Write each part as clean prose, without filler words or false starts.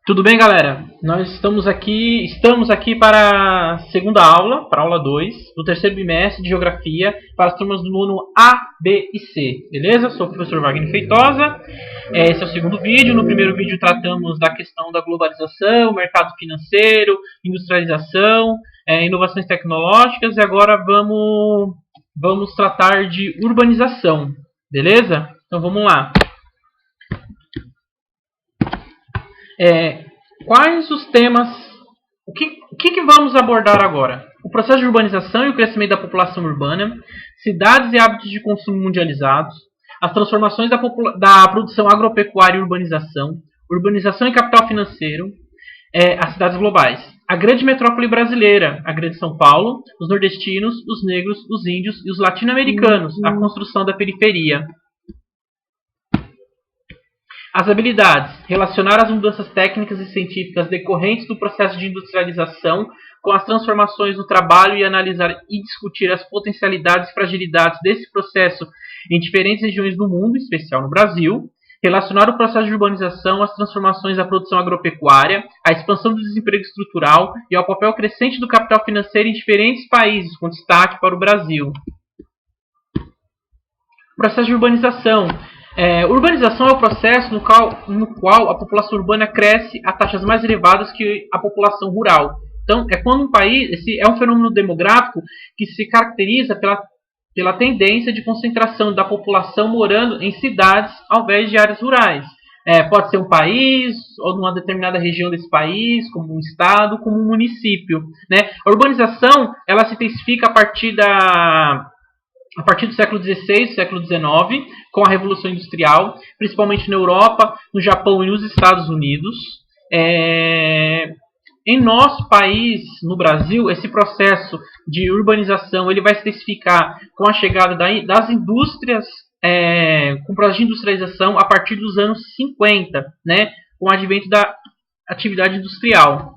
Tudo bem, galera? Nós estamos aqui para a segunda aula, para a aula 2, do terceiro bimestre de Geografia, para as turmas do nono A, B e C. Beleza? Sou o professor Wagner Feitosa. Esse é o segundo vídeo. No primeiro vídeo tratamos da questão da globalização, mercado financeiro, industrialização, inovações tecnológicas, e agora vamos tratar de urbanização. Beleza? Então vamos lá. Quais os temas? O que vamos abordar agora? O processo de urbanização e o crescimento da população urbana, cidades e hábitos de consumo mundializados, as transformações da produção agropecuária e urbanização, urbanização e capital financeiro, as cidades globais, a grande metrópole brasileira, a grande São Paulo, os nordestinos, os negros, os índios e os latino-americanos, a construção da periferia. As habilidades: relacionar as mudanças técnicas e científicas decorrentes do processo de industrialização com as transformações do trabalho e analisar e discutir as potencialidades e fragilidades desse processo em diferentes regiões do mundo, em especial no Brasil. Relacionar o processo de urbanização às transformações da produção agropecuária, à expansão do desemprego estrutural e ao papel crescente do capital financeiro em diferentes países, com destaque para o Brasil. Processo de urbanização. Urbanização é o processo no qual a população urbana cresce a taxas mais elevadas que a população rural. Então, é quando um país, esse é um fenômeno demográfico que se caracteriza pela tendência de concentração da população morando em cidades ao invés de áreas rurais. Pode ser um país ou numa determinada região desse país, como um estado, como um município, né? A urbanização ela se intensifica a partir do século XVI, século XIX, com a Revolução Industrial, principalmente na Europa, no Japão e nos Estados Unidos. Em nosso país, no Brasil, esse processo de urbanização ele vai se intensificar com a chegada das indústrias, com o processo de industrialização a partir dos anos 50, né, com o advento da atividade industrial.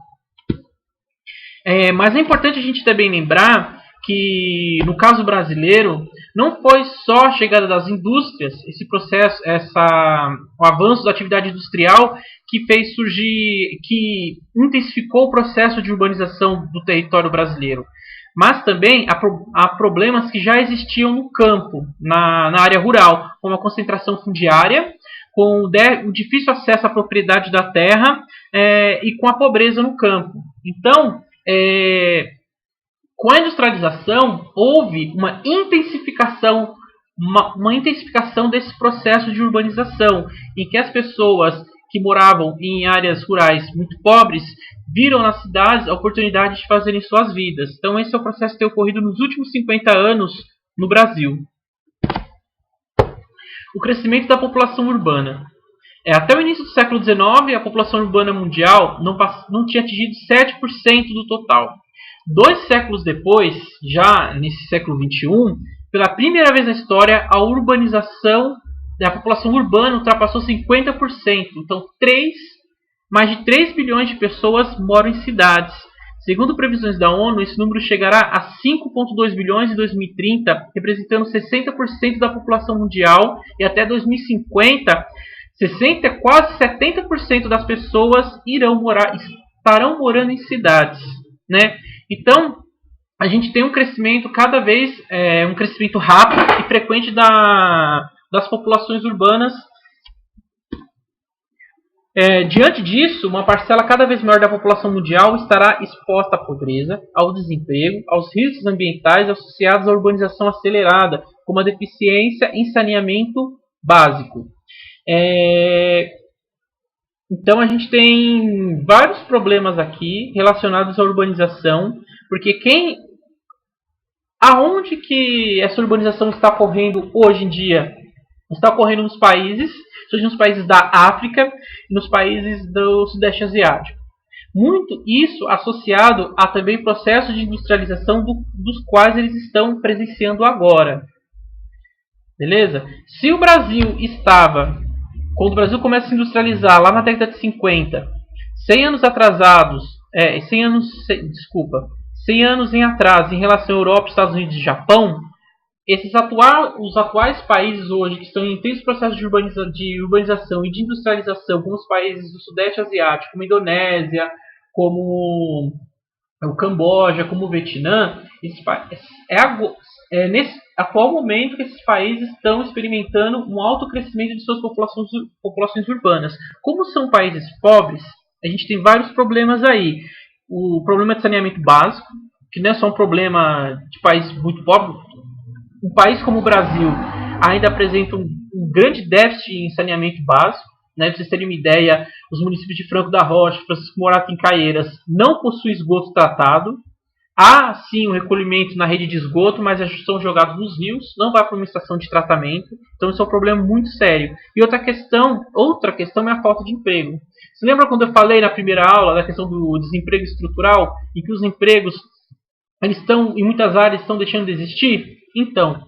Mas é importante a gente também lembrar que, no caso brasileiro, não foi só a chegada das indústrias, esse processo, o avanço da atividade industrial que fez surgir, que intensificou o processo de urbanização do território brasileiro, mas também há problemas que já existiam no campo, na área rural, como a concentração fundiária, com o difícil acesso à propriedade da terra e com a pobreza no campo. Então, com a industrialização, houve uma intensificação desse processo de urbanização, em que as pessoas que moravam em áreas rurais muito pobres viram nas cidades a oportunidade de fazerem suas vidas. Então, esse é o processo que tem ocorrido nos últimos 50 anos no Brasil. O crescimento da população urbana. Até o início do século XIX, a população urbana mundial não tinha atingido 7% do total. 2 séculos depois, já nesse século XXI, pela primeira vez na história, a urbanização da população urbana ultrapassou 50%. Então, mais de 3 bilhões de pessoas moram em cidades. Segundo previsões da ONU, esse número chegará a 5,2 bilhões em 2030, representando 60% da população mundial, e até 2050, quase 70% das pessoas estarão morando em cidades, né? Então, a gente tem um crescimento um crescimento rápido e frequente das populações urbanas. Diante disso, uma parcela cada vez maior da população mundial estará exposta à pobreza, ao desemprego, aos riscos ambientais associados à urbanização acelerada, como a deficiência em saneamento básico. Então a gente tem vários problemas aqui relacionados à urbanização, porque aonde que essa urbanização está ocorrendo hoje em dia? Está ocorrendo nos países da África e nos países do Sudeste Asiático. Muito isso associado a também processos de industrialização dos quais eles estão presenciando agora. Beleza? Se o Brasil quando o Brasil começa a se industrializar lá na década de 50, 100 anos em atraso em relação à Europa, Estados Unidos e Japão, Os atuais países hoje que estão em intenso processo de urbanização e de industrialização, como os países do Sudeste Asiático, como a Indonésia, como o Camboja, como o Vietnã, nesse atual momento que esses países estão experimentando um alto crescimento de suas populações urbanas. Como são países pobres, a gente tem vários problemas aí. O problema de saneamento básico, que não é só um problema de país muito pobre. Um país como o Brasil ainda apresenta um grande déficit em saneamento básico. Né? Para vocês terem uma ideia, os municípios de Franco da Rocha, Francisco Morato em Caieiras não possuem esgoto tratado. Há sim um recolhimento na rede de esgoto, mas são jogados nos rios, não vai para uma estação de tratamento. Então isso é um problema muito sério. E outra questão é a falta de emprego. Você lembra quando eu falei na primeira aula da questão do desemprego estrutural e que os empregos em muitas áreas estão deixando de existir? Então,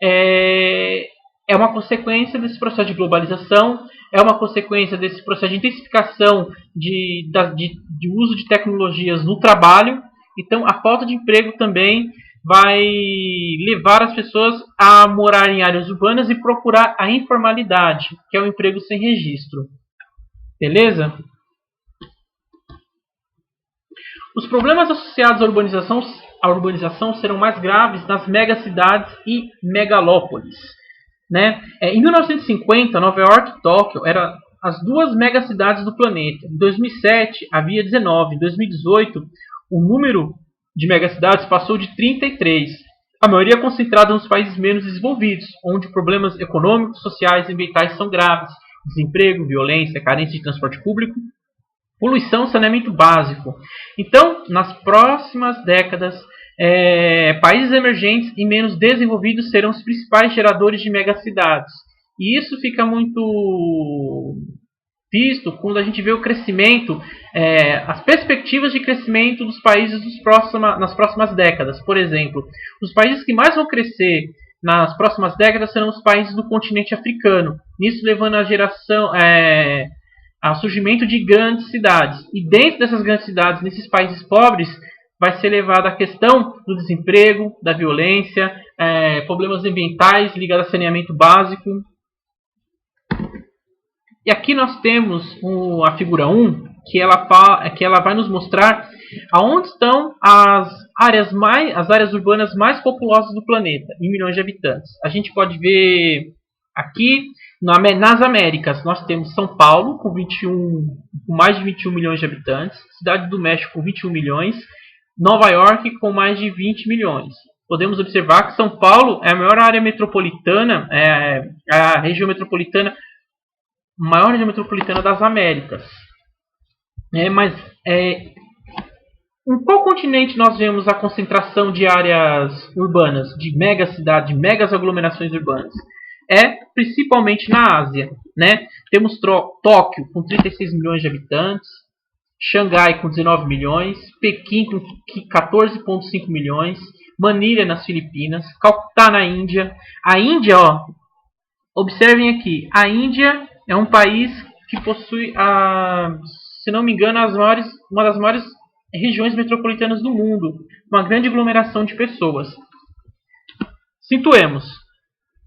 é uma consequência desse processo de globalização, é uma consequência desse processo de intensificação de uso de tecnologias no trabalho. Então, a falta de emprego também vai levar as pessoas a morar em áreas urbanas e procurar a informalidade, que é o emprego sem registro. Beleza? Os problemas associados à urbanização serão mais graves nas megacidades e megalópolis. Né? Em 1950, Nova York e Tóquio eram as duas megacidades do planeta. Em 2007, havia 19. Em 2018, o número de megacidades passou de 33. A maioria concentrada nos países menos desenvolvidos, onde problemas econômicos, sociais e ambientais são graves. Desemprego, violência, carência de transporte público, poluição, saneamento básico. Então, nas próximas décadas, países emergentes e menos desenvolvidos serão os principais geradores de megacidades. E isso fica muito visto quando a gente vê o crescimento, as perspectivas de crescimento dos países nas próximas décadas. Por exemplo, os países que mais vão crescer nas próximas décadas serão os países do continente africano. Nisso levando ao surgimento de grandes cidades. E dentro dessas grandes cidades, nesses países pobres, vai ser levada a questão do desemprego, da violência, problemas ambientais ligados a saneamento básico. E aqui nós temos a figura 1, que ela vai nos mostrar aonde estão as áreas urbanas mais populosas do planeta, em milhões de habitantes. A gente pode ver aqui nas Américas, nós temos São Paulo, com mais de 21 milhões de habitantes, Cidade do México, com 21 milhões, Nova York, com mais de 20 milhões. Podemos observar que São Paulo é a maior área metropolitana, a região metropolitana, maior região metropolitana das Américas. Em qual continente nós vemos a concentração de áreas urbanas, de megacidades, de megas aglomerações urbanas? Principalmente na Ásia. Né? Temos Tóquio, com 36 milhões de habitantes, Xangai, com 19 milhões, Pequim, com 14,5 milhões, Manilha, nas Filipinas, Calcutá, na Índia. A Índia, observem aqui, a Índia é um país que possui, se não me engano, uma das maiores regiões metropolitanas do mundo, uma grande aglomeração de pessoas. Situemos.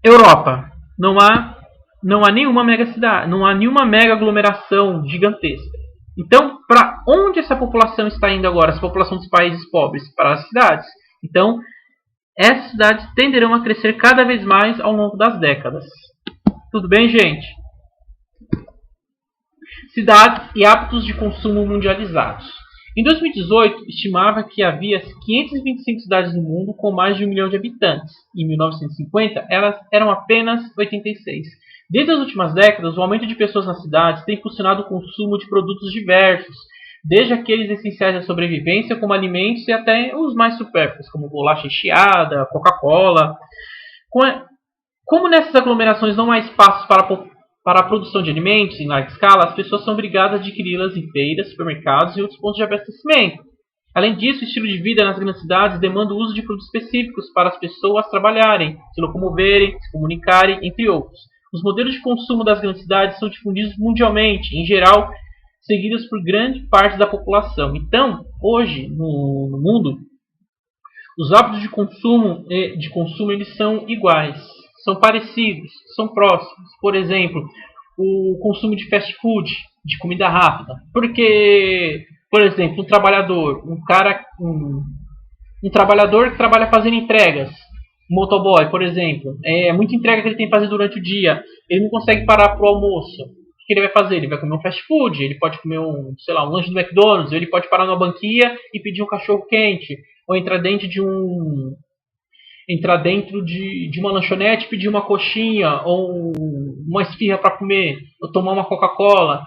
Europa. Não há nenhuma megacidade, não há nenhuma mega aglomeração gigantesca. Então, para onde essa população está indo agora? Essa população dos países pobres? Para as cidades. Então, essas cidades tenderão a crescer cada vez mais ao longo das décadas. Tudo bem, gente? Cidades e hábitos de consumo mundializados. Em 2018, estimava que havia 525 cidades no mundo com mais de 1 milhão de habitantes. Em 1950, elas eram apenas 86. Desde as últimas décadas, o aumento de pessoas nas cidades tem impulsionado o consumo de produtos diversos, desde aqueles essenciais à sobrevivência, como alimentos, e até os mais supérfluos, como bolacha recheada, Coca-Cola. Como nessas aglomerações não há espaços para a produção de alimentos em larga escala, as pessoas são obrigadas a adquiri-las em feiras, supermercados e outros pontos de abastecimento. Além disso, o estilo de vida nas grandes cidades demanda o uso de produtos específicos para as pessoas trabalharem, se locomoverem, se comunicarem, entre outros. Os modelos de consumo das grandes cidades são difundidos mundialmente, em geral, seguidos por grande parte da população. Então, hoje, no mundo, Os hábitos de consumo eles são iguais, são parecidos, são próximos. Por exemplo, o consumo de fast food, de comida rápida. Porque, por exemplo, um trabalhador que trabalha fazendo entregas, um motoboy, por exemplo, muita entrega que ele tem que fazer durante o dia, ele não consegue parar para o almoço. O que ele vai fazer? Ele vai comer um fast food, ele pode comer um lanche do McDonald's, ou ele pode parar numa banquinha e pedir um cachorro quente, ou entrar dentro de uma lanchonete e pedir uma coxinha ou uma esfirra para comer, ou tomar uma Coca-Cola,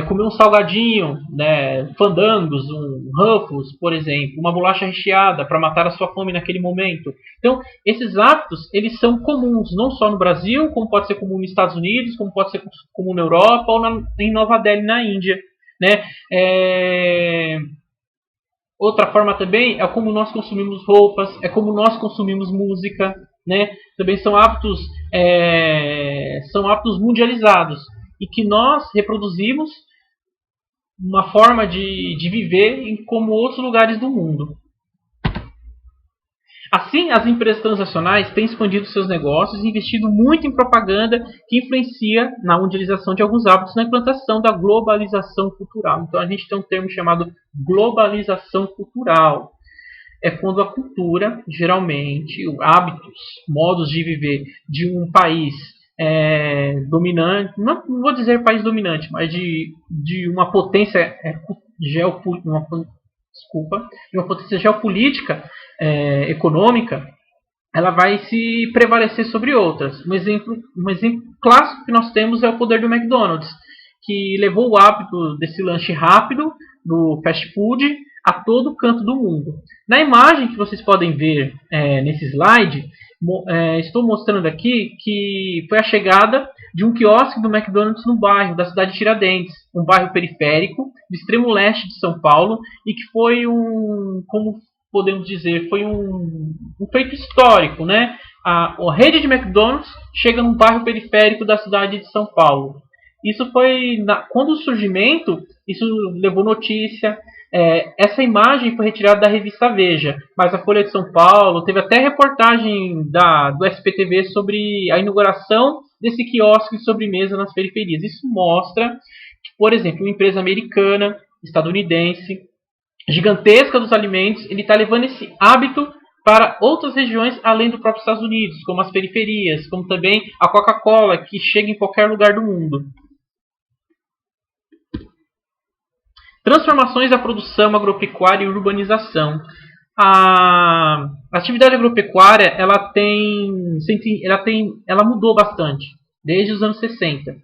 comer um salgadinho, né, fandangos, um Ruffles, por exemplo, uma bolacha recheada para matar a sua fome naquele momento. Então, esses hábitos eles são comuns, não só no Brasil, como pode ser comum nos Estados Unidos, como pode ser comum na Europa ou em Nova Delhi, na Índia, né? Outra forma também é como nós consumimos roupas, é como nós consumimos música, né? Também são hábitos mundializados e que nós reproduzimos uma forma de viver em como outros lugares do mundo. Assim, as empresas transnacionais têm expandido seus negócios e investido muito em propaganda que influencia na mundialização de alguns hábitos na implantação da globalização cultural. Então, a gente tem um termo chamado globalização cultural. É quando a cultura, geralmente, hábitos, modos de viver de um país dominante, não vou dizer país dominante, mas de uma potência geopolítica, econômica, ela vai se prevalecer sobre outras. Um exemplo clássico que nós temos é o poder do McDonald's, que levou o hábito desse lanche rápido, do fast food, a todo canto do mundo. Na imagem que vocês podem ver nesse slide, estou mostrando aqui que foi a chegada de um quiosque do McDonald's no bairro da cidade de Tiradentes, um bairro periférico do extremo leste de São Paulo, e que foi como podemos dizer, foi um feito histórico, né? A rede de McDonald's chega num bairro periférico da cidade de São Paulo. Isso foi quando o surgimento, isso levou notícia. Essa imagem foi retirada da revista Veja, mas a Folha de São Paulo teve até reportagem do SPTV sobre a inauguração desse quiosque de sobremesa nas periferias. Isso mostra que, por exemplo, uma empresa americana, estadunidense, gigantesca dos alimentos, ele está levando esse hábito para outras regiões além do próprio Estados Unidos, como as periferias, como também a Coca-Cola, que chega em qualquer lugar do mundo. Transformações da produção agropecuária e urbanização. A atividade agropecuária ela mudou bastante desde os anos 60.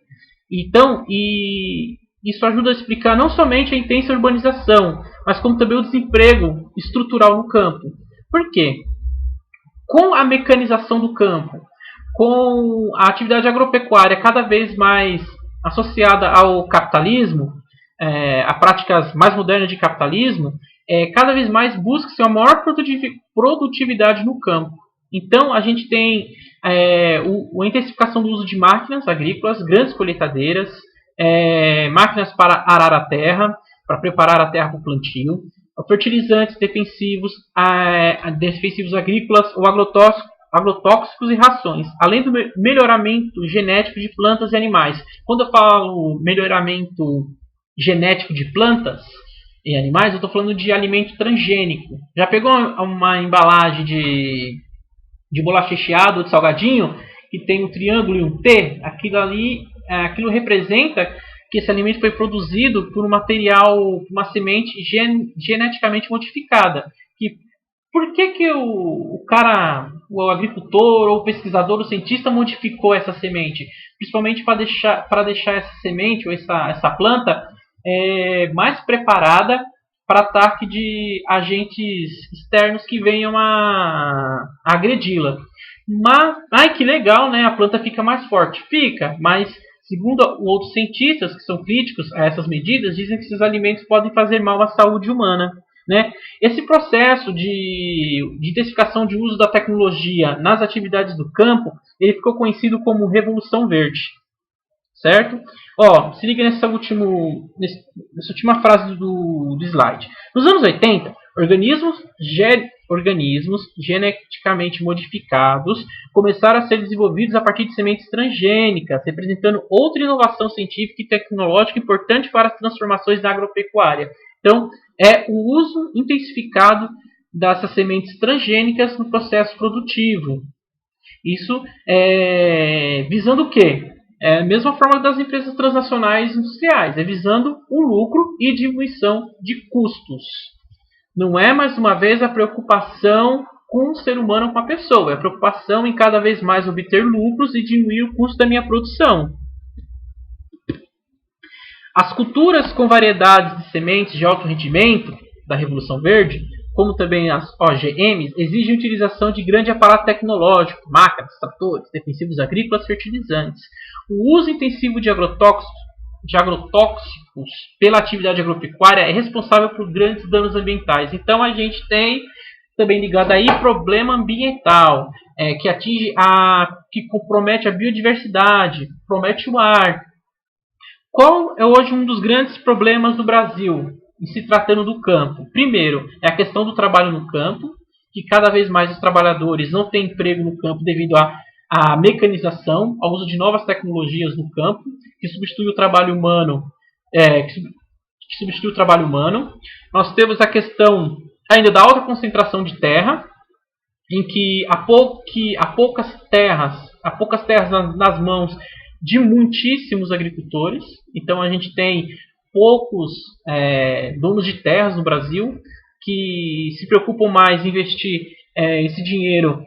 Então, isso ajuda a explicar não somente a intensa urbanização, mas como também o desemprego estrutural no campo. Por quê? Com a mecanização do campo, com a atividade agropecuária cada vez mais associada ao capitalismo, a práticas mais modernas de capitalismo, cada vez mais busca-se uma maior produtividade no campo. Então, a gente tem a intensificação do uso de máquinas agrícolas, grandes colheitadeiras, máquinas para arar a terra, para preparar a terra para o plantio, fertilizantes defensivos agrícolas ou agrotóxicos e rações, além do melhoramento genético de plantas e animais. Quando eu falo melhoramento genético de plantas e animais, eu estou falando de alimento transgênico. Já pegou uma embalagem de bolacha recheada ou de salgadinho que tem um triângulo e um T? Aquilo representa que esse alimento foi produzido por um material, uma semente geneticamente modificada. Por que o agricultor, ou o pesquisador, o cientista modificou essa semente? Principalmente para deixar essa semente ou essa planta mais preparada para ataque de agentes externos que venham a agredi-la. Mas, que legal, né? A planta fica mais forte. Fica, mas segundo outros cientistas que são críticos a essas medidas, dizem que esses alimentos podem fazer mal à saúde humana, né? Esse processo de intensificação de uso da tecnologia nas atividades do campo, ele ficou conhecido como Revolução Verde. Certo? Se liga nessa última frase do slide. Nos anos 80, organismos organismos geneticamente modificados começaram a ser desenvolvidos a partir de sementes transgênicas, representando outra inovação científica e tecnológica importante para as transformações da agropecuária. Então, é o uso intensificado dessas sementes transgênicas no processo produtivo. Isso visando o quê? É a mesma forma das empresas transnacionais industriais, é visando o lucro e diminuição de custos. Não é, mais uma vez, a preocupação com o ser humano, com a pessoa. É a preocupação em cada vez mais obter lucros e diminuir o custo da minha produção. As culturas com variedades de sementes de alto rendimento da Revolução Verde, como também as OGMs, exigem utilização de grande aparato tecnológico, máquinas, tratores, defensivos agrícolas, fertilizantes. O uso intensivo de agrotóxicos pela atividade agropecuária é responsável por grandes danos ambientais. Então a gente tem também ligado aí problema ambiental, que compromete a biodiversidade, compromete o ar. Qual é hoje um dos grandes problemas do Brasil em se tratando do campo? Primeiro, é a questão do trabalho no campo, que cada vez mais os trabalhadores não têm emprego no campo devido à mecanização, ao uso de novas tecnologias no campo, que substitui o trabalho humano. Nós temos a questão ainda da alta concentração de terra, em que há poucas terras nas mãos de muitíssimos agricultores. Então a gente tem poucos donos de terras no Brasil que se preocupam mais em investir esse dinheiro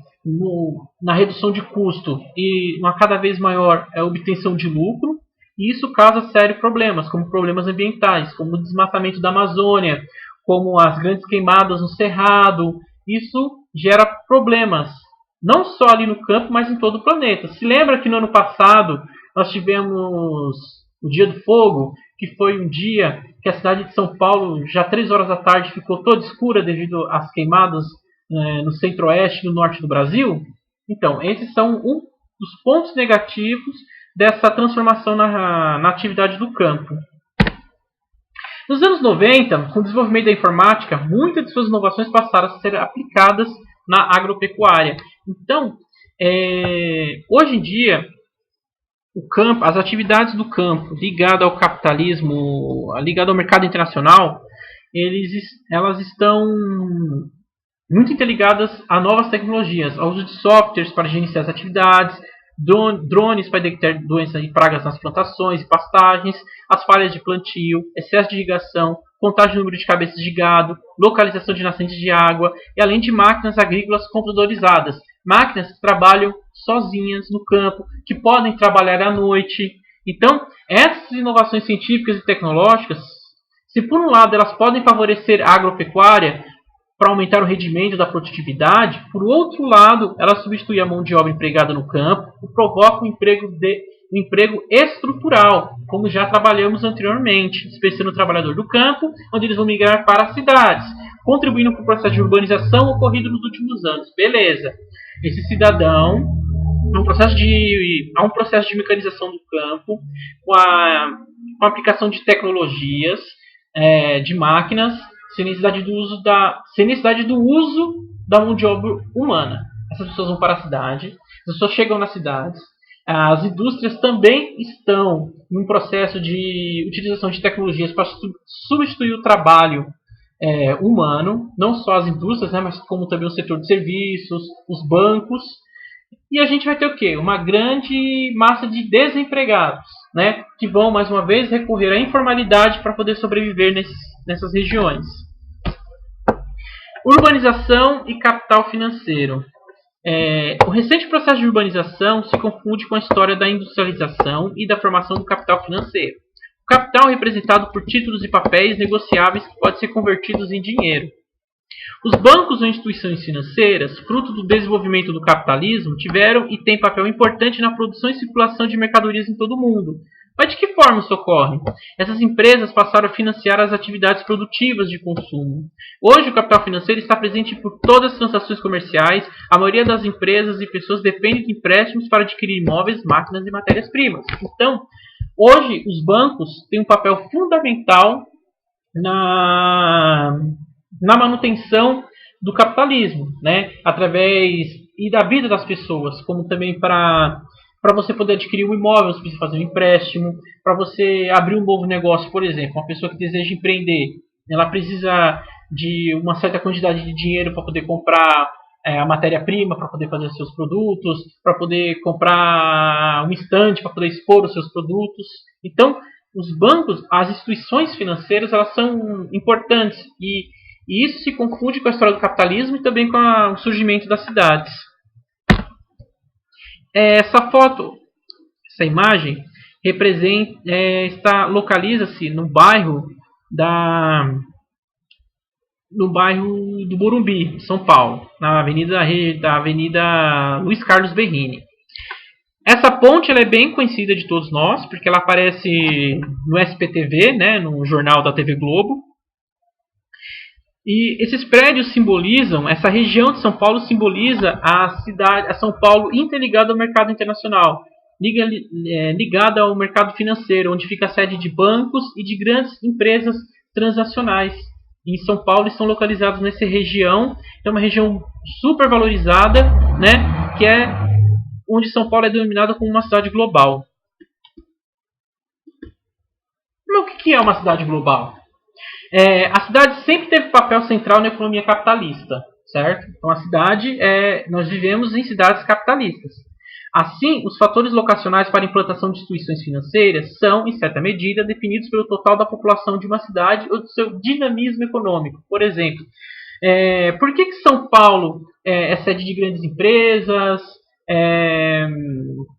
na redução de custo e uma cada vez maior obtenção de lucro. E isso causa sérios problemas, como problemas ambientais, como o desmatamento da Amazônia, como as grandes queimadas no Cerrado. Isso gera problemas, não só ali no campo, mas em todo o planeta. Se lembra que no ano passado nós tivemos o Dia do Fogo, que foi um dia que a cidade de São Paulo, já 3 horas da tarde, ficou toda escura devido às queimadas no centro-oeste e no norte do Brasil? Então, esses são um dos pontos negativos dessa transformação na atividade do campo. Nos anos 90, com o desenvolvimento da informática, muitas de suas inovações passaram a ser aplicadas na agropecuária. Então, hoje em dia, o campo, as atividades do campo ligadas ao capitalismo, ligadas ao mercado internacional, elas estão muito interligadas a novas tecnologias, ao uso de softwares para gerenciar as atividades, drones para detectar doenças e pragas nas plantações e pastagens, as falhas de plantio, excesso de irrigação, contagem do número de cabeças de gado, localização de nascentes de água, e além de máquinas agrícolas computadorizadas, máquinas que trabalham sozinhas no campo, que podem trabalhar à noite. Então, essas inovações científicas e tecnológicas, se por um lado elas podem favorecer a agropecuária para aumentar o rendimento da produtividade, por outro lado, elas substituem a mão de obra empregada no campo e provocam um emprego estrutural, como já trabalhamos anteriormente, especialmente no trabalhador do campo, onde eles vão migrar para as cidades, contribuindo para o processo de urbanização ocorrido nos últimos anos. Beleza. Esse cidadão, há um processo de mecanização do campo, com a aplicação de tecnologias, de máquinas, sem necessidade do uso da mão de obra humana. Essas pessoas vão para a cidade, as pessoas chegam nas cidades, as indústrias também estão em um processo de utilização de tecnologias para substituir o trabalho humano, não só as indústrias, mas como também o setor de serviços, os bancos. E a gente vai ter o quê? Uma grande massa de desempregados, que vão, mais uma vez, recorrer à informalidade para poder sobreviver nessas regiões. Urbanização e capital financeiro. O recente processo de urbanização se confunde com a história da industrialização e da formação do capital financeiro. O capital é representado por títulos e papéis negociáveis que podem ser convertidos em dinheiro. Os bancos ou instituições financeiras, fruto do desenvolvimento do capitalismo, tiveram e têm papel importante na produção e circulação de mercadorias em todo o mundo. Mas de que forma isso ocorre? Essas empresas passaram a financiar as atividades produtivas de consumo. Hoje o capital financeiro está presente por todas as transações comerciais. A maioria das empresas e pessoas dependem de empréstimos para adquirir imóveis, máquinas e matérias-primas. Então, hoje os bancos têm um papel fundamental na manutenção do capitalismo, né? Através e da vida das pessoas, como também para você poder adquirir um imóvel, você precisa fazer um empréstimo. Para você abrir um novo negócio, por exemplo, uma pessoa que deseja empreender, ela precisa de uma certa quantidade de dinheiro para poder comprar a matéria-prima, para poder fazer seus produtos, para poder comprar um estande, para poder expor os seus produtos. Então, os bancos, as instituições financeiras, elas são importantes e isso se confunde com a história do capitalismo e também com o surgimento das cidades. Essa foto, essa imagem, localiza-se no bairro do Morumbi, São Paulo, na Avenida Luiz Carlos Berrini. Essa ponte ela é bem conhecida de todos nós, porque ela aparece no SPTV, né, no jornal da TV Globo. E esses prédios simbolizam, essa região de São Paulo simboliza a São Paulo interligada ao mercado internacional, ligada ao mercado financeiro, onde fica a sede de bancos e de grandes empresas transacionais. Em São Paulo estão localizados nessa região, é uma região super valorizada, né, que é onde São Paulo é denominada como uma cidade global. Mas o que é uma cidade global? A cidade sempre teve papel central na economia capitalista, certo? Então nós vivemos em cidades capitalistas. Assim, os fatores locacionais para a implantação de instituições financeiras são, em certa medida, definidos pelo total da população de uma cidade ou do seu dinamismo econômico. Por exemplo, por que São Paulo é sede de grandes empresas,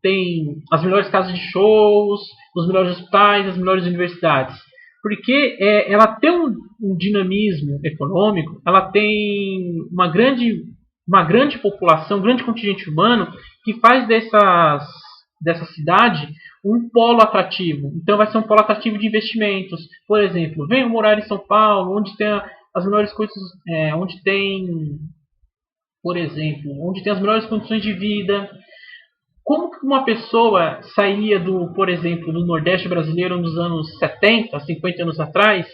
tem as melhores casas de shows, os melhores hospitais, as melhores universidades? Porque ela tem um dinamismo econômico, ela tem uma grande população, um grande contingente humano que faz dessa cidade um polo atrativo. Então vai ser um polo atrativo de investimentos. Por exemplo, venham morar em São Paulo, onde tem as melhores coisas, onde tem as melhores condições de vida. Como que uma pessoa sairia por exemplo, do Nordeste brasileiro nos anos 70, 50 anos atrás,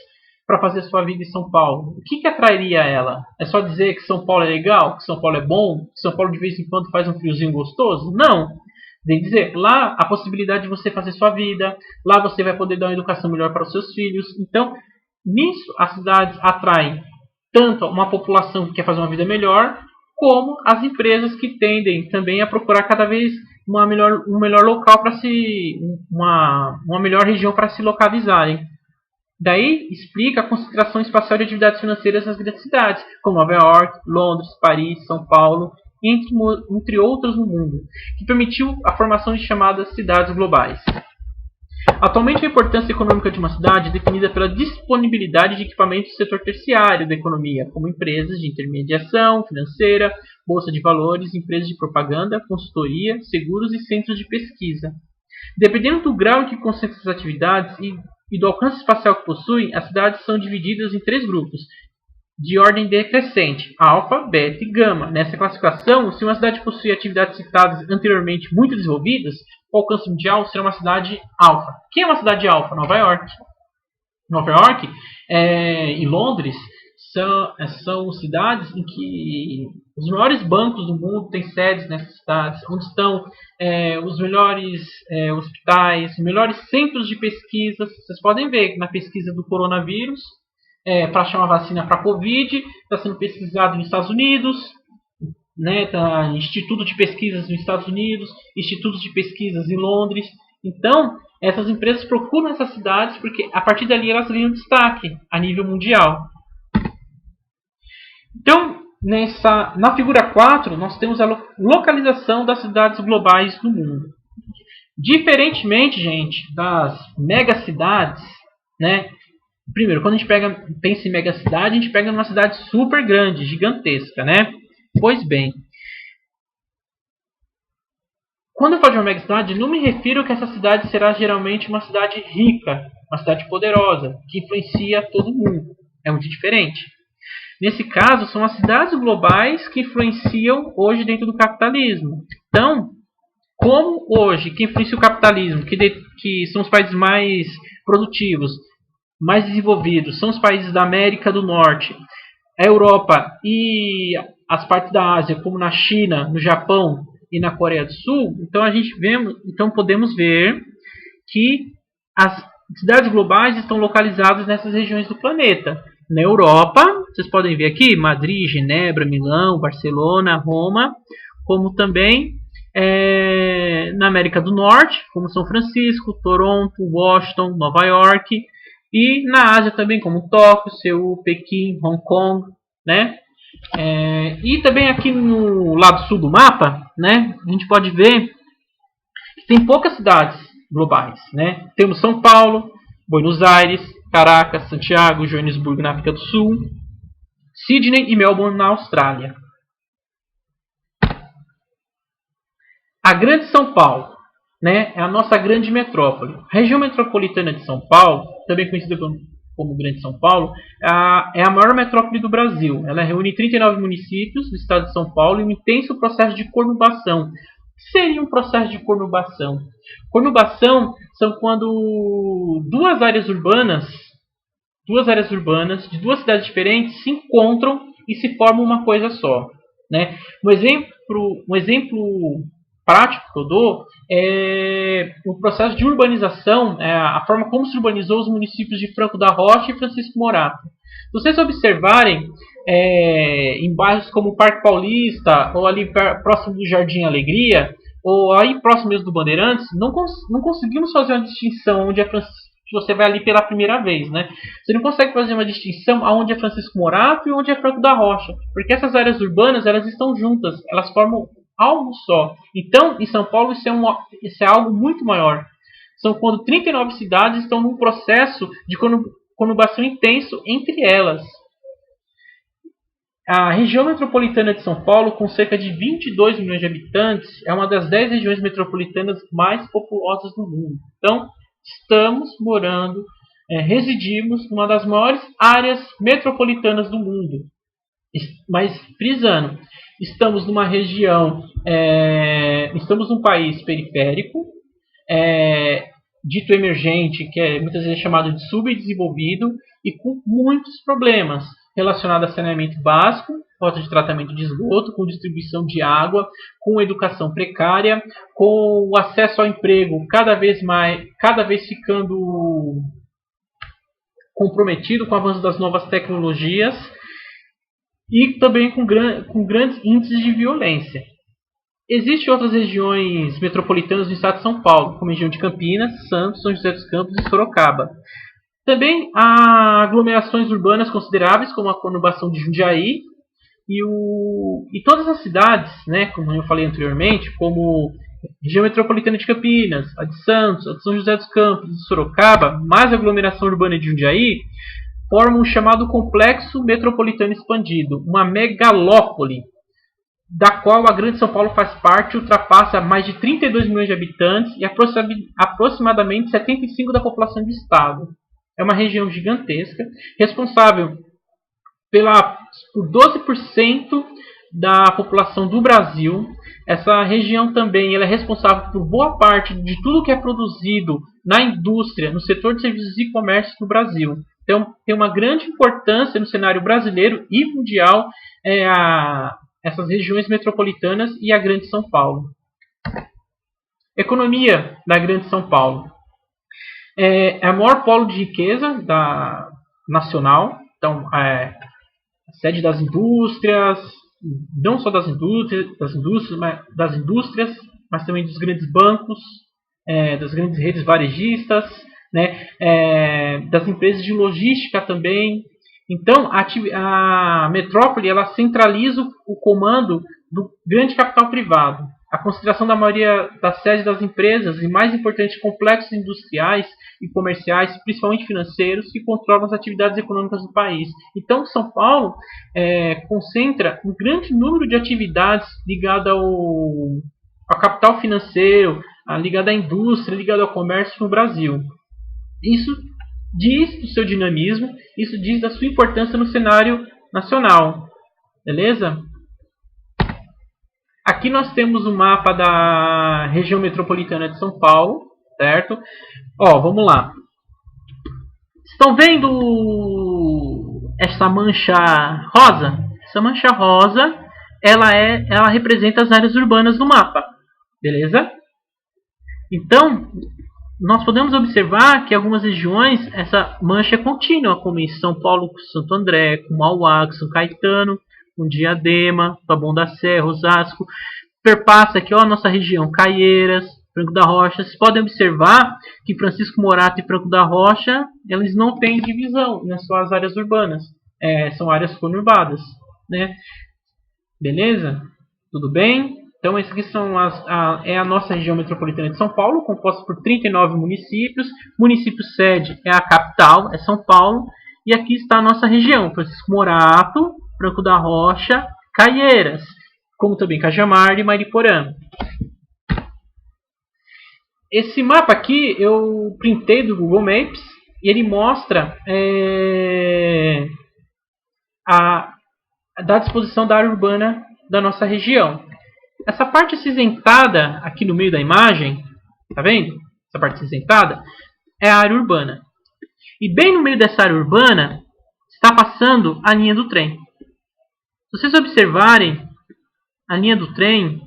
para fazer sua vida em São Paulo? O que atrairia ela? É só dizer que São Paulo é legal, que São Paulo é bom, que São Paulo de vez em quando faz um friozinho gostoso? Não. Vem dizer, lá a possibilidade de você fazer sua vida, lá você vai poder dar uma educação melhor para os seus filhos. Então, nisso as cidades atraem tanto uma população que quer fazer uma vida melhor, como as empresas que tendem também a procurar cada vez um melhor local uma melhor região para se localizarem. Daí explica a concentração espacial de atividades financeiras nas grandes cidades, como Nova York, Londres, Paris, São Paulo, entre outras no mundo, que permitiu a formação de chamadas cidades globais. Atualmente, a importância econômica de uma cidade é definida pela disponibilidade de equipamentos do setor terciário da economia, como empresas de intermediação financeira, bolsa de valores, empresas de propaganda, consultoria, seguros e centros de pesquisa. Dependendo do grau em que concentram essas atividades e do alcance espacial que possuem, as cidades são divididas em 3 grupos, de ordem decrescente, alfa, beta e gama. Nessa classificação, se uma cidade possui atividades citadas anteriormente muito desenvolvidas, o alcance mundial será uma cidade alfa. Quem é uma cidade alfa? Nova York. Nova York e Londres são cidades em que os maiores bancos do mundo têm sedes nessas cidades, onde estão os melhores hospitais, os melhores centros de pesquisa. Vocês podem ver na pesquisa do coronavírus, para achar uma vacina para a Covid, está sendo pesquisado nos Estados Unidos, né, Instituto de Pesquisas nos Estados Unidos, Institutos de Pesquisas em Londres. Então, essas empresas procuram essas cidades porque a partir dali elas ganham destaque a nível mundial. Então, na figura 4, nós temos a localização das cidades globais do mundo. Diferentemente, gente, das megacidades, né? Primeiro, quando a gente pensa em megacidade, a gente pega numa cidade super grande, gigantesca, né? Pois bem, quando eu falo de uma megacidade, não me refiro que essa cidade será geralmente uma cidade rica, uma cidade poderosa, que influencia todo mundo. É muito diferente. Nesse caso, são as cidades globais que influenciam hoje dentro do capitalismo. Então, como hoje, que influencia o capitalismo, que são os países mais produtivos, mais desenvolvidos, são os países da América do Norte, a Europa e as partes da Ásia, como na China, no Japão e na Coreia do Sul, então podemos ver que as cidades globais estão localizadas nessas regiões do planeta. Na Europa, vocês podem ver aqui, Madrid, Genebra, Milão, Barcelona, Roma, como também na América do Norte, como São Francisco, Toronto, Washington, Nova York, e na Ásia também, como Tóquio, Seul, Pequim, Hong Kong, né? E também aqui no lado sul do mapa, né, a gente pode ver que tem poucas cidades globais, né? Temos São Paulo, Buenos Aires, Caracas, Santiago, Joanesburgo na África do Sul, Sydney e Melbourne na Austrália. A Grande São Paulo, né, é a nossa grande metrópole. A região metropolitana de São Paulo, também conhecida como Grande São Paulo, é a maior metrópole do Brasil. Ela reúne 39 municípios do estado de São Paulo e um intenso processo de conurbação. O que seria um processo de conurbação? Conurbação são quando duas áreas urbanas de duas cidades diferentes se encontram e se formam uma coisa só, né? Um exemplo prático que eu dou é o processo de urbanização, a forma como se urbanizou os municípios de Franco da Rocha e Francisco Morato. Se vocês observarem, em bairros como Parque Paulista, ou ali próximo do Jardim Alegria, ou aí próximo mesmo do Bandeirantes, não conseguimos fazer uma distinção onde você vai ali pela primeira vez, né? Você não consegue fazer uma distinção aonde é Francisco Morato e onde é Franco da Rocha, porque essas áreas urbanas elas estão juntas, elas formam algo só. Então, em São Paulo, isso é algo muito maior. São quando 39 cidades estão num processo de conurbação intenso entre elas. A região metropolitana de São Paulo, com cerca de 22 milhões de habitantes, é uma das 10 regiões metropolitanas mais populosas do mundo. Então, residimos numa das maiores áreas metropolitanas do mundo. Mas, frisando, estamos numa região, estamos num país periférico, dito emergente, que é muitas vezes chamado de subdesenvolvido, e com muitos problemas relacionados a saneamento básico, falta de tratamento de esgoto, com distribuição de água, com educação precária, com o acesso ao emprego cada vez ficando comprometido com o avanço das novas tecnologias, e também com grandes índices de violência. Existem outras regiões metropolitanas do estado de São Paulo, como a região de Campinas, Santos, São José dos Campos e Sorocaba. Também há aglomerações urbanas consideráveis, como a conurbação de Jundiaí, e todas as cidades, né, como eu falei anteriormente, como a região metropolitana de Campinas, a de Santos, a de São José dos Campos e Sorocaba, mais a aglomeração urbana de Jundiaí, formam um chamado Complexo Metropolitano Expandido, uma megalópole, da qual a Grande São Paulo faz parte, ultrapassa mais de 32 milhões de habitantes e aproximadamente 75% da população do estado. É uma região gigantesca, responsável por 12% da população do Brasil. Essa região também ela é responsável por boa parte de tudo que é produzido na indústria, no setor de serviços e comércio no Brasil. Então, tem uma grande importância no cenário brasileiro e mundial essas regiões metropolitanas e a Grande São Paulo. Economia da Grande São Paulo. É o maior polo de riqueza nacional. Então, a sede das indústrias, não só das indústrias, mas também dos grandes bancos, das grandes redes varejistas, né, das empresas de logística também. Então, a metrópole ela centraliza o comando do grande capital privado, a concentração da maioria das sedes das empresas e, mais importante, complexos industriais e comerciais, principalmente financeiros, que controlam as atividades econômicas do país. Então, São Paulo concentra um grande número de atividades ligadas ao capital financeiro, ligada à indústria, ligada ao comércio no Brasil. Isso diz do seu dinamismo, isso diz da sua importância no cenário nacional. Beleza? Aqui nós temos o mapa da região metropolitana de São Paulo, certo? Vamos lá. Estão vendo essa mancha rosa? Essa mancha rosa, ela representa as áreas urbanas do mapa, beleza? Então, nós podemos observar que em algumas regiões essa mancha é contínua, como em São Paulo com Santo André, com Mauá, com São Caetano, com Diadema, Taboão da Serra, Osasco. Perpassa aqui, ó, a nossa região, Caieiras, Franco da Rocha. Vocês podem observar que Francisco Morato e Franco da Rocha, eles não têm divisão nas suas áreas urbanas. São áreas conurbadas, né? Beleza? Tudo bem? Então, essas aqui são a nossa região metropolitana de São Paulo, composta por 39 municípios. Município sede é a capital, é São Paulo. E aqui está a nossa região, Francisco Morato, Franco da Rocha, Caieiras, como também Cajamar e Mariporã. Esse mapa aqui eu printei do Google Maps e ele mostra da disposição da área urbana da nossa região. Essa parte acinzentada aqui no meio da imagem, tá vendo? Essa parte acinzentada é a área urbana. E bem no meio dessa área urbana está passando a linha do trem. Se vocês observarem, a linha do trem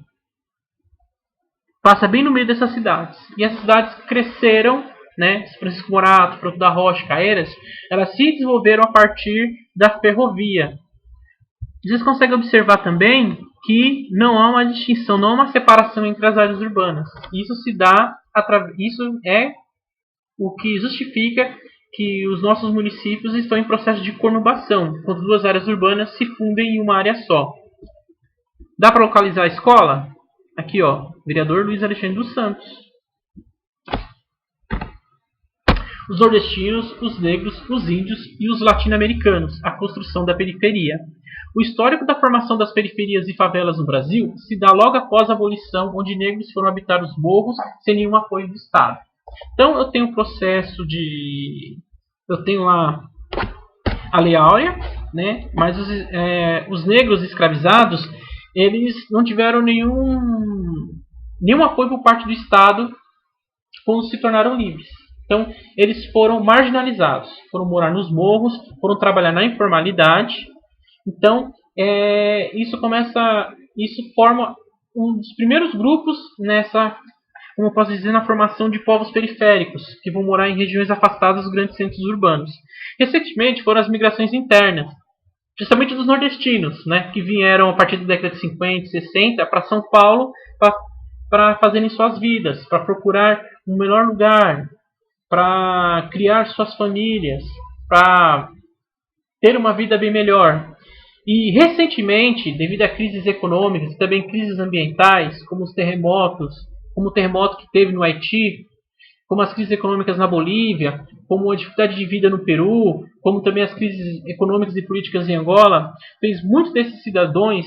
passa bem no meio dessas cidades. E essas cidades cresceram, né? Francisco Morato, Franco da Rocha, Caieiras, elas se desenvolveram a partir da ferrovia. Vocês conseguem observar também que não há uma distinção, não há uma separação entre as áreas urbanas. Isso é o que justifica que os nossos municípios estão em processo de conurbação, quando duas áreas urbanas se fundem em uma área só. Dá para localizar a escola? Aqui, ó, vereador Luiz Alexandre dos Santos. Os nordestinos, os negros, os índios e os latino-americanos, a construção da periferia. O histórico da formação das periferias e favelas no Brasil se dá logo após a abolição, onde negros foram habitar os morros sem nenhum apoio do Estado. Então eu tenho um processo eu tenho lá a Lei Áurea, né? Mas os negros escravizados, eles não tiveram nenhum apoio por parte do Estado quando se tornaram livres. Então eles foram marginalizados, foram morar nos morros, foram trabalhar na informalidade. Então, isso forma um dos primeiros grupos como eu posso dizer, na formação de povos periféricos, que vão morar em regiões afastadas dos grandes centros urbanos. Recentemente foram as migrações internas, principalmente dos nordestinos, né, que vieram a partir da década de 50 e 60 para São Paulo para fazerem suas vidas, para procurar um melhor lugar, para criar suas famílias, para ter uma vida bem melhor. E recentemente, devido a crises econômicas e também crises ambientais, como os terremotos, como o terremoto que teve no Haiti, como as crises econômicas na Bolívia, como a dificuldade de vida no Peru, como também as crises econômicas e políticas em Angola, fez muitos desses cidadãos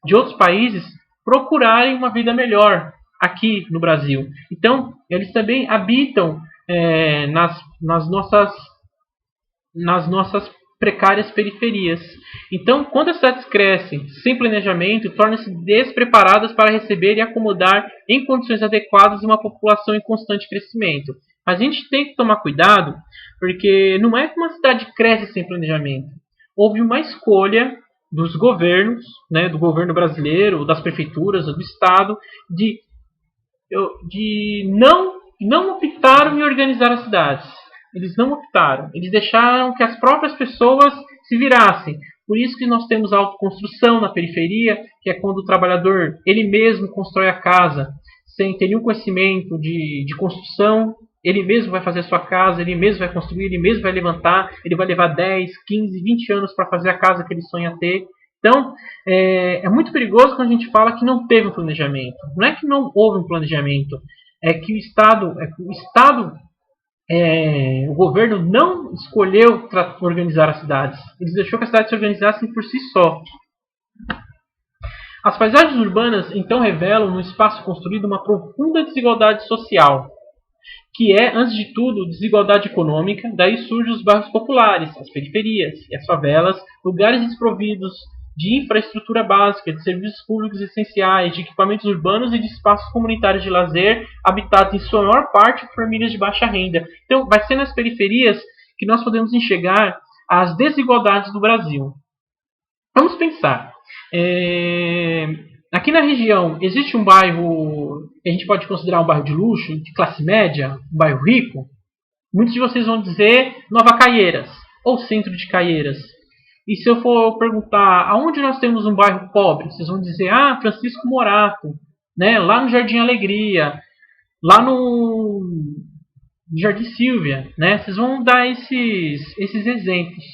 de outros países procurarem uma vida melhor aqui no Brasil. Então, eles também habitam nas nossas precárias periferias. Então, quando as cidades crescem sem planejamento, tornam-se despreparadas para receber e acomodar em condições adequadas uma população em constante crescimento. Mas a gente tem que tomar cuidado, porque não é que uma cidade cresce sem planejamento. Houve uma escolha dos governos, né, do governo brasileiro, das prefeituras, do Estado, de não optaram em organizar as cidades. Eles não optaram. Eles deixaram que as próprias pessoas se virassem. Por isso que nós temos a autoconstrução na periferia, que é quando o trabalhador ele mesmo constrói a casa, sem ter nenhum conhecimento de construção. Ele mesmo vai fazer a sua casa, ele mesmo vai construir, ele mesmo vai levantar. Ele vai levar 10, 15, 20 anos para fazer a casa que ele sonha ter. Então, é muito perigoso quando a gente fala que não teve um planejamento. Não é que não houve um planejamento. É que o governo não escolheu organizar as cidades. Eles deixou que as cidades se organizassem por si só. As paisagens urbanas então revelam no espaço construído uma profunda desigualdade social, que é, antes de tudo, desigualdade econômica. Daí surgem os bairros populares, as periferias e as favelas, lugares desprovidos de infraestrutura básica, de serviços públicos essenciais, de equipamentos urbanos e de espaços comunitários de lazer, habitados em sua maior parte por famílias de baixa renda. Então, vai ser nas periferias que nós podemos enxergar as desigualdades do Brasil. Vamos pensar. Aqui na região existe um bairro que a gente pode considerar um bairro de luxo, de classe média, um bairro rico. Muitos de vocês vão dizer Nova Caieiras ou Centro de Caieiras. E se eu for perguntar aonde nós temos um bairro pobre, vocês vão dizer Francisco Morato, né? Lá no Jardim Alegria, lá no Jardim Silvia, né? Vocês vão dar esses exemplos.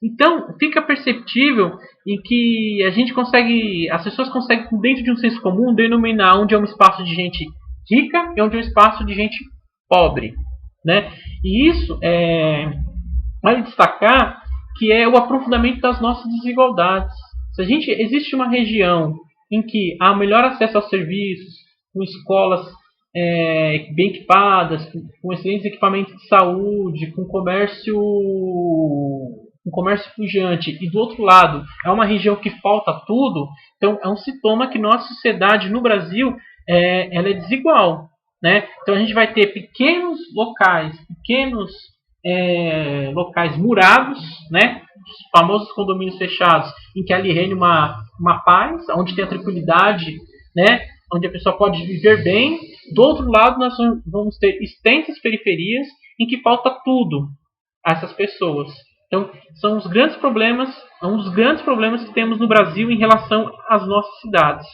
Então, fica perceptível em que as pessoas conseguem, dentro de um senso comum, denominar onde é um espaço de gente rica e onde é um espaço de gente pobre, né? E isso vale destacar que é o aprofundamento das nossas desigualdades. Existe uma região em que há melhor acesso aos serviços, com escolas bem equipadas, com excelentes equipamentos de saúde, com comércio pujante, e do outro lado é uma região que falta tudo, então é um sintoma que nossa sociedade no Brasil ela é desigual, né? Então a gente vai ter pequenos locais murados, né? Os famosos condomínios fechados, em que ali reina uma paz, onde tem a tranquilidade, né? Onde a pessoa pode viver bem. Do outro lado, nós vamos ter extensas periferias em que falta tudo a essas pessoas. Então, são os grandes problemas, um dos grandes problemas que temos no Brasil em relação às nossas cidades.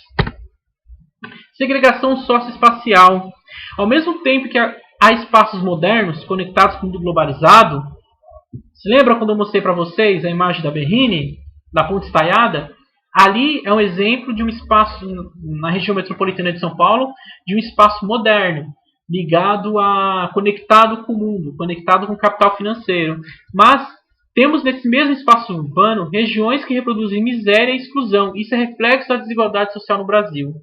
Segregação socioespacial. Ao mesmo tempo que há espaços modernos conectados com o mundo globalizado, se lembra quando eu mostrei para vocês a imagem da Berrini, da Ponte Estaiada? Ali é um exemplo de um espaço na região metropolitana de São Paulo, de um espaço moderno, conectado com o mundo, conectado com o capital financeiro. Mas temos nesse mesmo espaço urbano regiões que reproduzem miséria e exclusão. Isso é reflexo da desigualdade social no Brasil.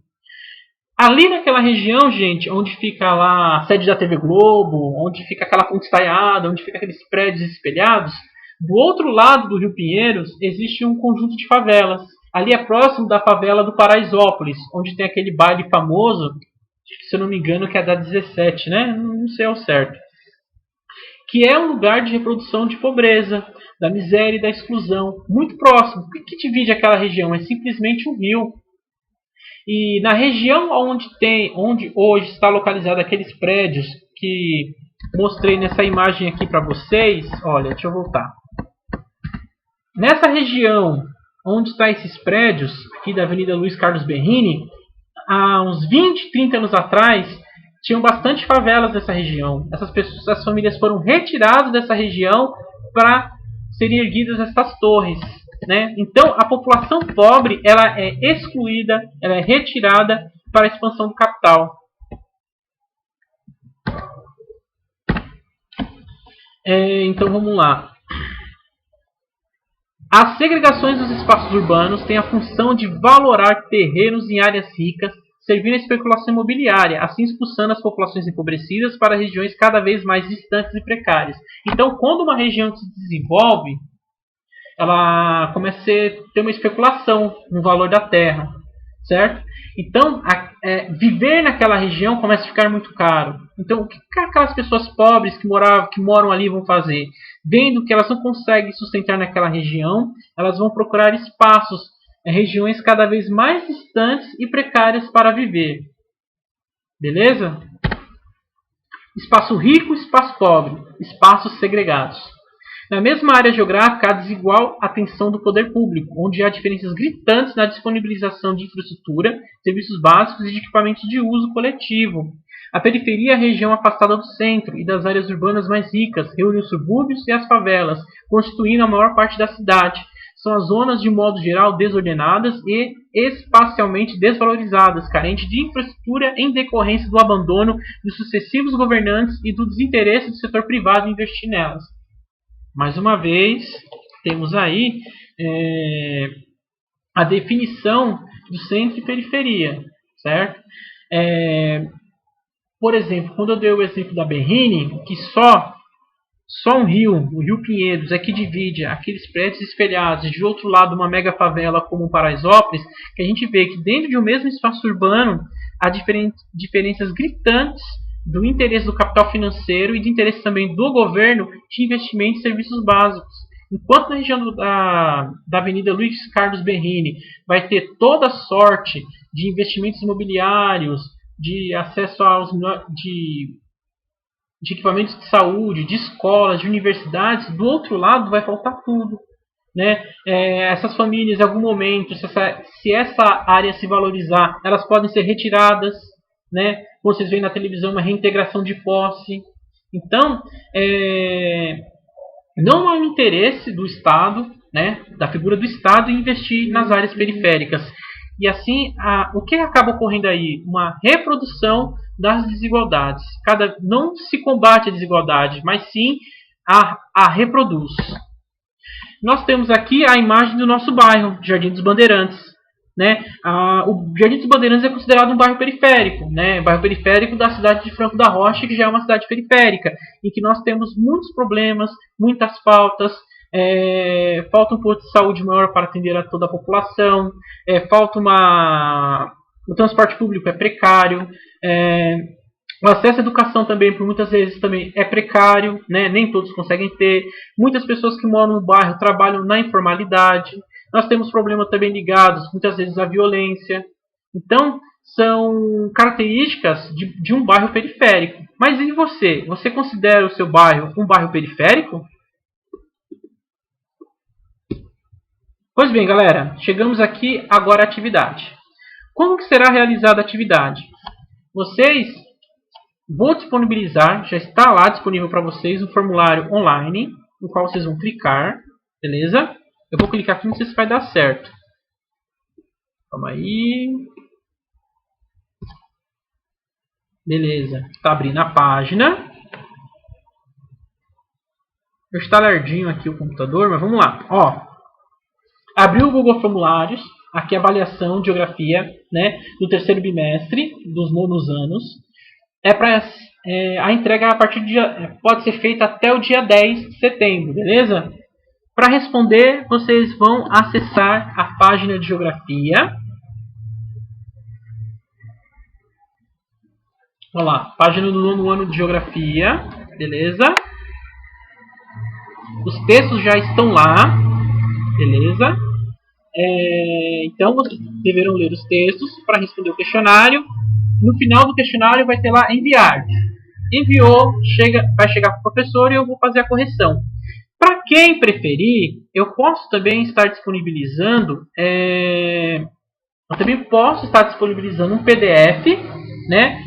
Ali naquela região, gente, onde fica lá a sede da TV Globo, onde fica aquela Ponte Estaiada, onde fica aqueles prédios espelhados, do outro lado do Rio Pinheiros existe um conjunto de favelas. Ali é próximo da favela do Paraisópolis, onde tem aquele baile famoso, se eu não me engano, que é da 17, né? Não sei ao certo. Que é um lugar de reprodução de pobreza, da miséria e da exclusão, muito próximo. O que divide aquela região? É simplesmente um rio. E na região onde hoje está localizado aqueles prédios que mostrei nessa imagem aqui para vocês, olha, deixa eu voltar. Nessa região onde estão esses prédios, aqui da Avenida Luiz Carlos Berrini, há uns 20, 30 anos atrás, tinham bastante favelas nessa região. Essas famílias foram retiradas dessa região para serem erguidas essas torres, né? Então, a população pobre ela é excluída, ela é retirada para a expansão do capital. Então, vamos lá. As segregações dos espaços urbanos têm a função de valorar terrenos em áreas ricas, servindo à especulação imobiliária, assim expulsando as populações empobrecidas para regiões cada vez mais distantes e precárias. Então, quando uma região se desenvolve, ela começa a ter uma especulação no valor da terra, certo? Então, viver naquela região começa a ficar muito caro. Então, o que aquelas pessoas pobres que moram ali vão fazer? Vendo que elas não conseguem sustentar naquela região, elas vão procurar espaços, regiões cada vez mais distantes e precárias para viver. Beleza? Espaço rico, espaço pobre, espaços segregados. Na mesma área geográfica, há desigual atenção do poder público, onde há diferenças gritantes na disponibilização de infraestrutura, serviços básicos e de equipamentos de uso coletivo. A periferia é a região afastada do centro e das áreas urbanas mais ricas, reúne os subúrbios e as favelas, constituindo a maior parte da cidade. São as zonas, de modo geral, desordenadas e espacialmente desvalorizadas, carentes de infraestrutura em decorrência do abandono dos sucessivos governantes e do desinteresse do setor privado em investir nelas. Mais uma vez, temos aí a definição do centro e periferia, certo? Por exemplo, quando eu dei o exemplo da Berrini, que só um rio, o Rio Pinheiros, é que divide aqueles prédios espelhados e de outro lado uma mega favela como o Paraisópolis, que a gente vê que dentro de um mesmo espaço urbano há diferenças gritantes do interesse do capital financeiro e do interesse também do governo de investimento em serviços básicos. Enquanto na região da Avenida Luiz Carlos Berrini vai ter toda sorte de investimentos imobiliários, de acesso de equipamentos de saúde, de escolas, de universidades, do outro lado vai faltar tudo. Né? Essas famílias, em algum momento, se essa área se valorizar, elas podem ser retiradas. Né? Como vocês veem na televisão, uma reintegração de posse. Então, não há um interesse do Estado, né, da figura do Estado, em investir nas áreas periféricas. E assim, o que acaba ocorrendo aí? Uma reprodução das desigualdades. Não se combate a desigualdade, mas sim a reproduz. Nós temos aqui a imagem do nosso bairro, Jardim dos Bandeirantes. Né? O Jardim dos Bandeirantes é considerado um bairro periférico, né? Bairro periférico da cidade de Franco da Rocha, que já é uma cidade periférica, em que nós temos muitos problemas, muitas faltas. Falta um posto de saúde maior para atender a toda a população, o transporte público é precário, o acesso à educação também, por muitas vezes, também é precário, né? Nem todos conseguem ter. Muitas pessoas que moram no bairro trabalham na informalidade. Nós temos problemas também ligados, muitas vezes, à violência. Então, são características de um bairro periférico. Mas e você? Você considera o seu bairro um bairro periférico? Pois bem, galera, chegamos aqui agora à atividade. Como que será realizada a atividade? Vou disponibilizar, já está lá disponível para vocês um formulário online, no qual vocês vão clicar, beleza? Eu vou clicar aqui, não sei se vai dar certo. Calma aí. Beleza, está abrindo a página. Está lardinho aqui o computador, mas vamos lá. Ó, abriu o Google Formulários, aqui a avaliação de geografia, né, do terceiro bimestre, dos nonos anos. A entrega pode ser feita até o dia 10 de setembro, beleza? Para responder, vocês vão acessar a página de geografia. Olha lá, página do nono ano de geografia, beleza? Os textos já estão lá, beleza? Então, vocês deverão ler os textos para responder o questionário. No final do questionário vai ter lá enviar. Enviou, vai chegar para o professor e eu vou fazer a correção. Para quem preferir, eu posso também estar disponibilizando um PDF, né,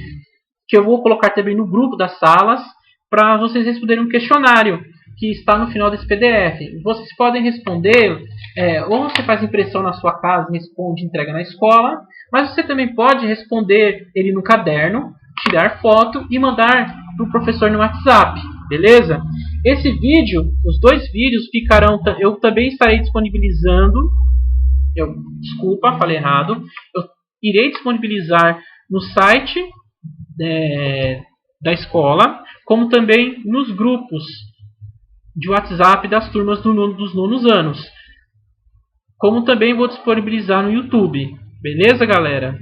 que eu vou colocar também no grupo das salas para vocês responderem um questionário que está no final desse PDF. Vocês podem responder, ou você faz impressão na sua casa e responde e entrega na escola, mas você também pode responder ele no caderno, tirar foto e mandar para o professor no WhatsApp, beleza? Esse vídeo, os 2 vídeos ficarão, eu também estarei disponibilizando, desculpa, falei errado, eu irei disponibilizar no site da escola, como também nos grupos de WhatsApp das turmas dos nonos anos. Como também vou disponibilizar no YouTube. Beleza, galera?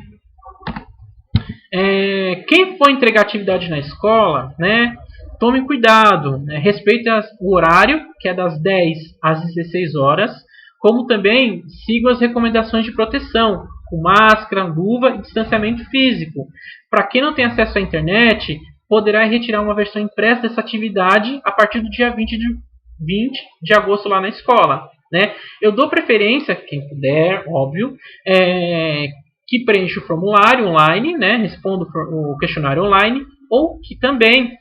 Quem for entregar atividade na escola, né, tome cuidado. Né, respeite o horário, que é das 10 às 16 horas. Como também siga as recomendações de proteção, com máscara, luva e distanciamento físico. Para quem não tem acesso à internet, poderá retirar uma versão impressa dessa atividade a partir do dia 20 de agosto lá na escola. Né? Eu dou preferência, quem puder, óbvio, que preencha o formulário online, né? Responda o questionário online, ou que também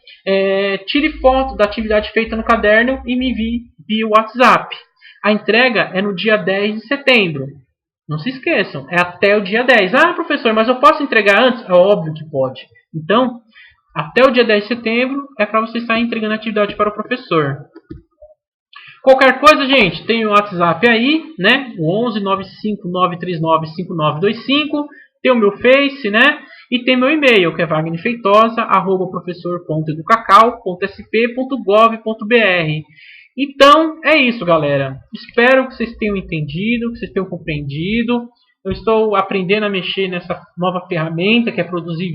tire foto da atividade feita no caderno e me envie via WhatsApp. A entrega é no dia 10 de setembro. Não se esqueçam, é até o dia 10. Ah, professor, mas eu posso entregar antes? É óbvio que pode. Então, até o dia 10 de setembro é para você estar entregando a atividade para o professor. Qualquer coisa, gente, tem o WhatsApp aí, né? O 11 95 939 5925. Tem o meu Face, né? E tem meu e-mail, que é wagnerfeitosa@professor.educacal.sp.gov.br. Então, é isso, galera. Espero que vocês tenham entendido, que vocês tenham compreendido. Eu estou aprendendo a mexer nessa nova ferramenta, que é produzir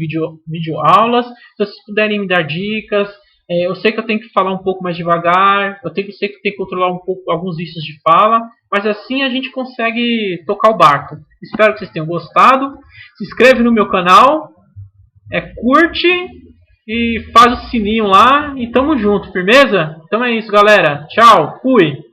videoaulas. Se vocês puderem me dar dicas, Eu sei que eu tenho que falar um pouco mais devagar, sei que eu tenho que controlar um pouco alguns vícios de fala, mas assim a gente consegue tocar o barco. Espero que vocês tenham gostado. Se inscreve no meu canal, curte e faz o sininho lá e tamo junto, firmeza? Então é isso, galera. Tchau, fui!